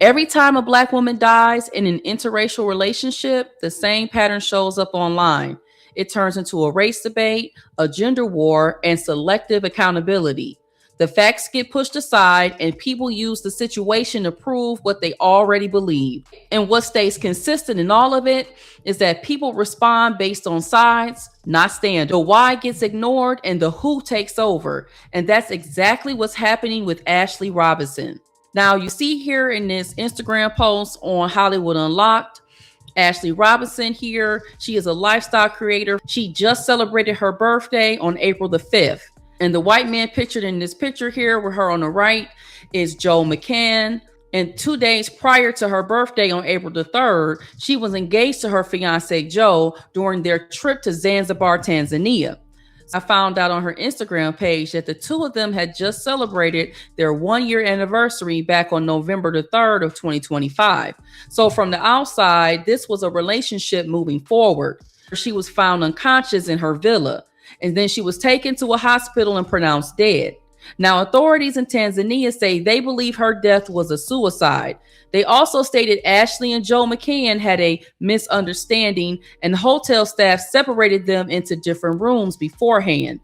Every time a Black woman dies in an interracial relationship, the same pattern shows up online. It turns into a race debate, a gender war, and selective accountability. The facts get pushed aside, and people use the situation to prove what they already believe. And what stays consistent in all of it is that people respond based on sides, not stand. The why gets ignored and the who takes over. And that's exactly what's happening with Ashlee Robinson. Now, you see here in this Instagram post on Hollywood Unlocked, Ashlee Robinson here. She is a lifestyle creator. She just celebrated her birthday on April the 5th. And the white man pictured in this picture here with her on the right is Joe McCann. And 2 days prior to her birthday on April the 3rd, she was engaged to her fiancé Joe during their trip to Zanzibar, Tanzania. I found out on her Instagram page that the two of them had just celebrated their 1-year anniversary back on November the 3rd of 2025. So from the outside, this was a relationship moving forward. She was found unconscious in her villa, and then she was taken to a hospital and pronounced dead. Now, authorities in Tanzania say they believe her death was a suicide. They also stated Ashlee and Joe McCann had a misunderstanding and hotel staff separated them into different rooms beforehand.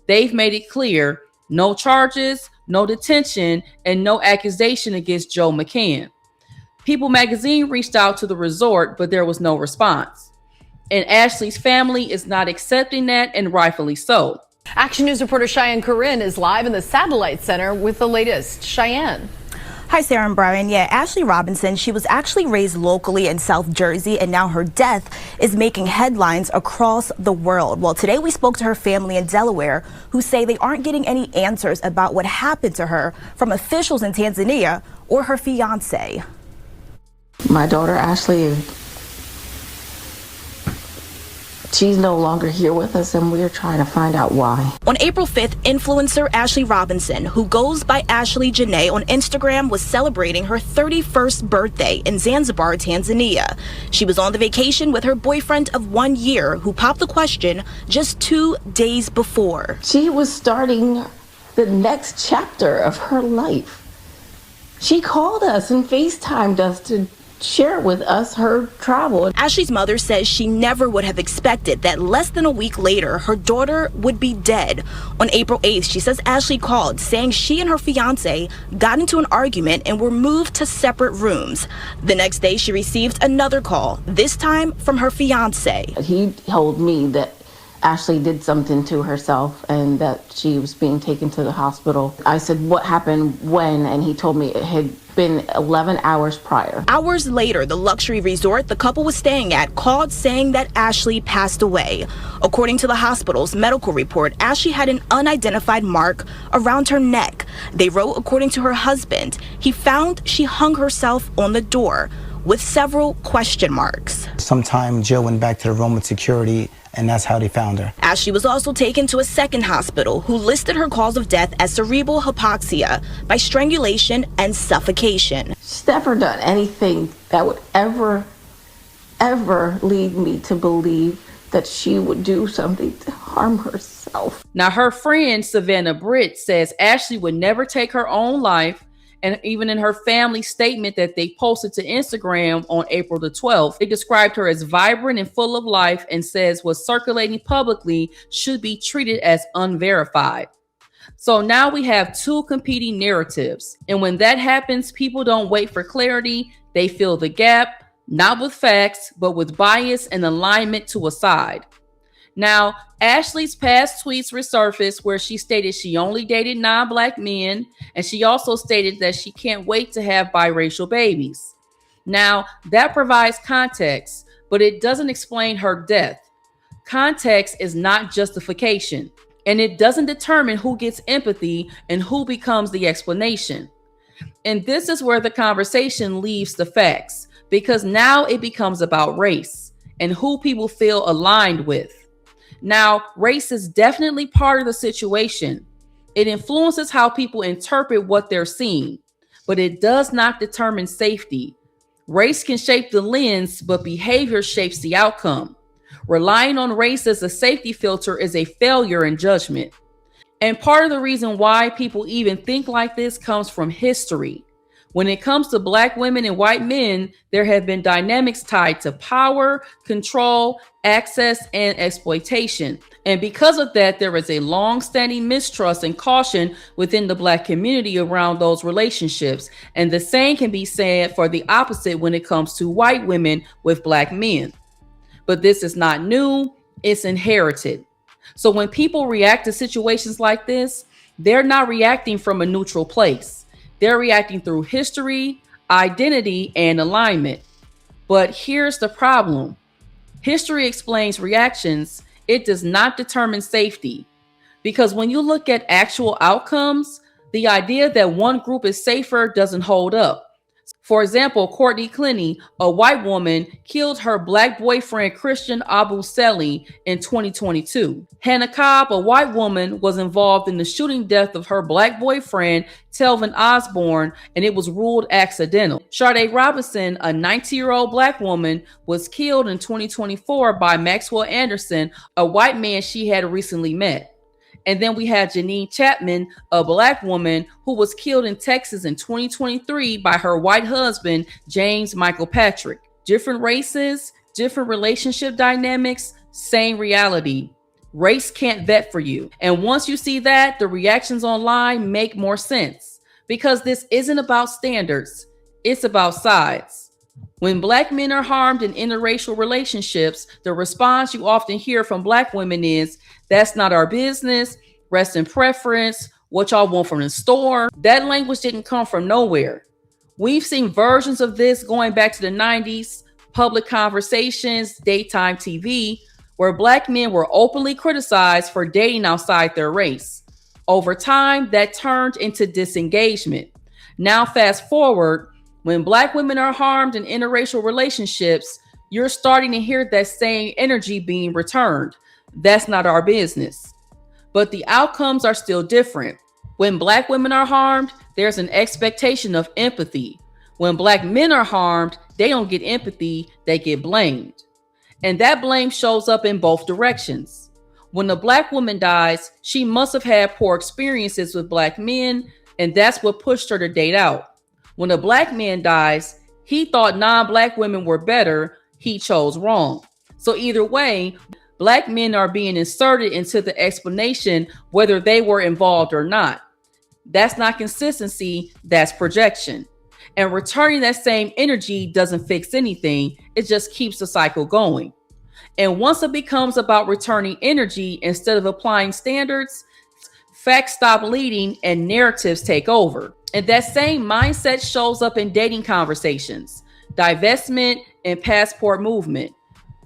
They've made it clear, no charges, no detention, and no accusation against Joe McCann. People magazine reached out to the resort, but there was no response. And Ashlee's family is not accepting that, and rightfully so. Action News reporter Cheyenne Corinne is live in the Satellite Center with the latest. Cheyenne. Hi, Sarah and Brian. Yeah, Ashlee Robinson, she was actually raised locally in South Jersey, and now her death is making headlines across the world. Well, today we spoke to her family in Delaware, who say they aren't getting any answers about what happened to her from officials in Tanzania or her fiancé. My daughter, Ashlee, she's no longer here with us, and we're trying to find out why. On April 5th, influencer Ashlee Robinson, who goes by Ashlee Jeanean on Instagram, was celebrating her 31st birthday in Zanzibar, Tanzania. She was on the vacation with her boyfriend of 1 year, who popped the question just 2 days before. She was starting the next chapter of her life. She called us and FaceTimed us to share with us her travel. Ashlee's mother says she never would have expected that less than a week later, her daughter would be dead. On April 8th, she says Ashlee called saying she and her fiancé got into an argument and were moved to separate rooms. The next day, she received another call, this time from her fiancé. He told me that Ashlee did something to herself and that she was being taken to the hospital. I said, what happened when? And he told me it had been 11 hours prior. Hours later, the luxury resort the couple was staying at called saying that Ashlee passed away. According to the hospital's medical report, Ashlee had an unidentified mark around her neck. They wrote, according to her husband, he found she hung herself on the door with several question marks. Sometime Jill went back to the room with security, and that's how they found her. Ashlee was also taken to a second hospital who listed her cause of death as cerebral hypoxia by strangulation and suffocation. She's never done anything that would ever lead me to believe that she would do something to harm herself. Now, her friend Savannah Britt says Ashlee would never take her own life. And even in her family statement that they posted to Instagram on April the 12th, they described her as vibrant and full of life and says what's circulating publicly should be treated as unverified. So now we have two competing narratives. And when that happens, people don't wait for clarity. They fill the gap, not with facts, but with bias and alignment to a side. Now, Ashlee's past tweets resurfaced where she stated she only dated non-Black men, and she also stated that she can't wait to have biracial babies. Now, that provides context, but it doesn't explain her death. Context is not justification, and it doesn't determine who gets empathy and who becomes the explanation. And this is where the conversation leaves the facts, because now it becomes about race and who people feel aligned with. Now, race is definitely part of the situation. It influences how people interpret what they're seeing, but it does not determine safety. Race can shape the lens, but behavior shapes the outcome. Relying on race as a safety filter is a failure in judgment. And part of the reason why people even think like this comes from history. When it comes to Black women and white men, there have been dynamics tied to power, control, access, and exploitation. And because of that, there is a long-standing mistrust and caution within the Black community around those relationships. And the same can be said for the opposite when it comes to white women with Black men. But this is not new, it's inherited. So when people react to situations like this, they're not reacting from a neutral place. They're reacting through history, identity, and alignment. But here's the problem. History explains reactions. It does not determine safety. Because when you look at actual outcomes, the idea that one group is safer doesn't hold up. For example, Courtney Clenney, a white woman, killed her Black boyfriend Christian Obumseli in 2022. Hannah Cobb, a white woman, was involved in the shooting death of her Black boyfriend Telvin Osborne, and it was ruled accidental. Ashlee Robinson, a 19-year-old Black woman, was killed in 2024 by Maxwell Anderson, a white man she had recently met. And then we had Jeanean Chapman, a Black woman who was killed in Texas in 2023 by her white husband, James Michael Patrick. Different races, different relationship dynamics, same reality. Race can't vet for you. And once you see that, the reactions online make more sense because this isn't about standards. It's about sides. When Black men are harmed in interracial relationships, the response you often hear from Black women is, "That's not our business, rest in preference, what y'all want from the store." That language didn't come from nowhere. We've seen versions of this going back to the 90s, public conversations, daytime TV, where Black men were openly criticized for dating outside their race. Over time, that turned into disengagement. Now fast forward, when Black women are harmed in interracial relationships, you're starting to hear that same energy being returned. That's not our business. But the outcomes are still different. When Black women are harmed, there's an expectation of empathy. When Black men are harmed, they don't get empathy, they get blamed. And that blame shows up in both directions. When a Black woman dies, she must have had poor experiences with Black men, and that's what pushed her to date out. When a Black man dies, he thought non-Black women were better, he chose wrong. So either way, Black men are being inserted into the explanation whether they were involved or not. That's not consistency, that's projection. And returning that same energy doesn't fix anything, it just keeps the cycle going. And once it becomes about returning energy instead of applying standards, facts stop leading and narratives take over. And that same mindset shows up in dating conversations, divestment, and passport movement.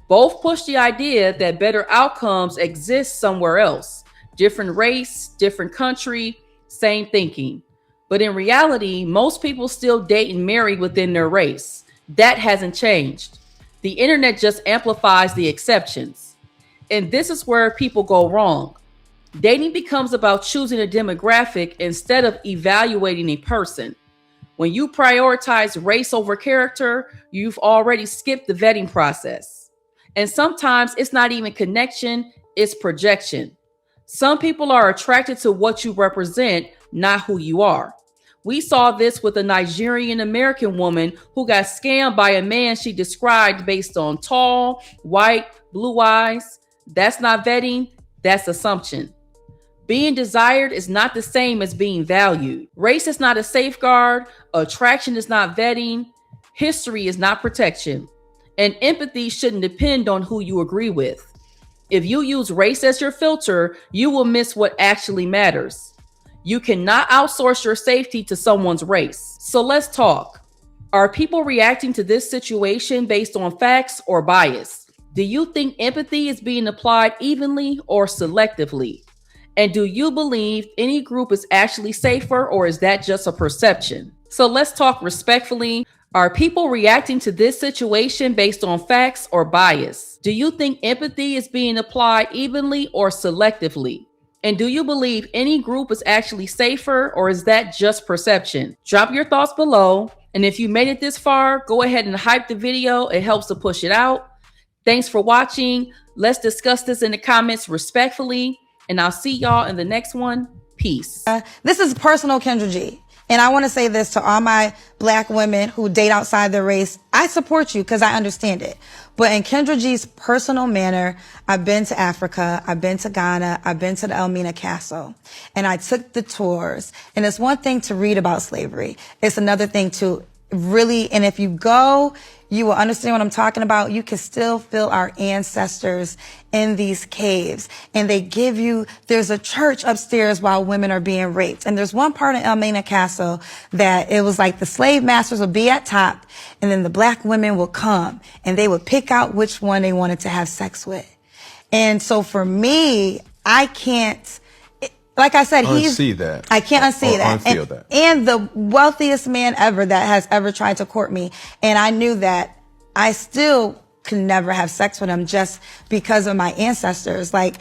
Both push the idea that better outcomes exist somewhere else. Different race, different country, same thinking. But in reality, most people still date and marry within their race. That hasn't changed. The internet just amplifies the exceptions. And this is where people go wrong. Dating becomes about choosing a demographic instead of evaluating a person. When you prioritize race over character, you've already skipped the vetting process. And sometimes it's not even connection, it's projection. Some people are attracted to what you represent, not who you are. We saw this with a Nigerian American woman who got scammed by a man she described based on tall, white, blue eyes. That's not vetting, that's assumption. Being desired is not the same as being valued. Race is not a safeguard, attraction is not vetting, history is not protection. And empathy shouldn't depend on who you agree with. If you use race as your filter, you will miss what actually matters. You cannot outsource your safety to someone's race. So let's talk. Are people reacting to this situation based on facts or bias? Do you think empathy is being applied evenly or selectively? And do you believe any group is actually safer, or is that just a perception? So let's talk respectfully. Are people reacting to this situation based on facts or bias? Do you think empathy is being applied evenly or selectively? And do you believe any group is actually safer, or is that just perception? Drop your thoughts below. And if you made it this far, go ahead and hype the video. It helps to push it out. Thanks for watching. Let's discuss this in the comments respectfully. And I'll see y'all in the next one. Peace. This is personal Kendra G. And I want to say this to all my black women who date outside their race. I support you because I understand it. But in Kendra G's personal manner, I've been to Africa, I've been to Ghana, I've been to the Elmina Castle, and I took the tours. And it's one thing to read about slavery. It's another thing to really, and if you go, you will understand what I'm talking about. You can still feel our ancestors in these caves. And they give you, there's a church upstairs while women are being raped. And there's one part in Elmina Castle that it was like the slave masters would be at top, and then the black women would come and they would pick out which one they wanted to have sex with. And so for me, I can't, like I said, unsee that. I can't unsee that. Unfeel that. And the wealthiest man ever that has ever tried to court me. And I knew that I still could never have sex with him just because of my ancestors. Like,